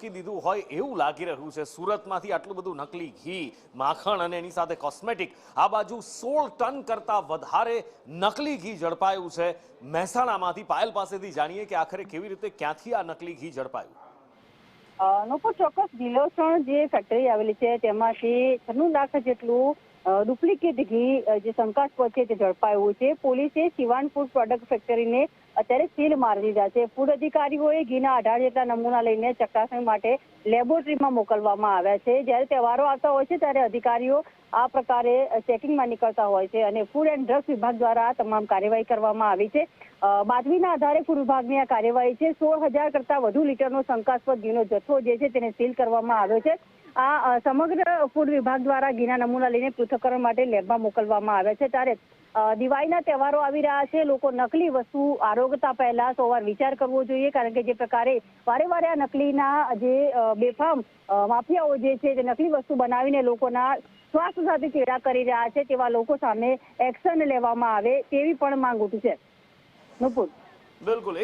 મૂકી દીધું હોય એવું લાગી રહ્યું છે। સુરતમાંથી આટલું બધું નકલી ઘી, માખણ અને એની સાથે કોસ્મેટિક, આ બાજુ 16 ટન કરતાં વધારે નકલી ઘી ઝડપાયું છે મહેસાણામાંથી। પાયલ પાસેથી જાણીએ કે આખરે કેવી રીતે, ક્યાંથી આ નકલી ઘી ઝડપાયું। નુપુર, ચોક્કસ દિલોસણ જે ફેક્ટરી આવેલી છે તેમાંથી 96 લાખ જેટલું ડુપ્લિકેટ ઘી જે શંકાસ્પદ છે તે ઝડપાયું છે। પોલીસે સિવાન ફૂડ પ્રોડક્ટ ફેક્ટરીને અત્યારે સીલ મારી દીધા છે। ફૂડ અધિકારીઓએ ઘીના 18 જેટલા નમૂના લઈને ચકાસણી માટે લેબોરેટરીમાં મોકલવામાં આવ્યા છે। જ્યારે તહેવારો આવતા હોય છે ત્યારે અધિકારીઓ આ પ્રકારે ચેકિંગમાં નીકળતા હોય છે અને ફૂડ એન્ડ ડ્રગ્સ વિભાગ દ્વારા આ તમામ કાર્યવાહી કરવામાં આવી છે। બાતમીના આધારે ફૂડ વિભાગની આ કાર્યવાહી છે। 16,000 કરતાં વધુ લીટરનો શંકાસ્પદ ઘીનો જથ્થો જે છે તેને સીલ કરવામાં આવ્યો છે। આ સમગ્ર ફૂડ વિભાગ દ્વારા ઘીના નમૂના લઈને પૃથ્થકરણ માટે લેબમાં મોકલવામાં આવ્યા છે। ત્યારે દિવાળીના તહેવારો આવી રહ્યા છે, લોકો નકલી વસ્તુ આરોગતા પહેલા 100 વાર વિચાર કરવો જોઈએ, કારણ કે જે પ્રકારે વારે વારે આ નકલીના જે બેફામ માફિયાઓ જે છે તે નકલી વસ્તુ બનાવીને લોકોના સ્વાસ્થ્ય સાથે ચેડા કરી રહ્યા છે, તેવા લોકો સામે એક્શન લેવામાં આવે તેવી પણ માંગ ઉઠી છે। નુપુર, બિલકુલ।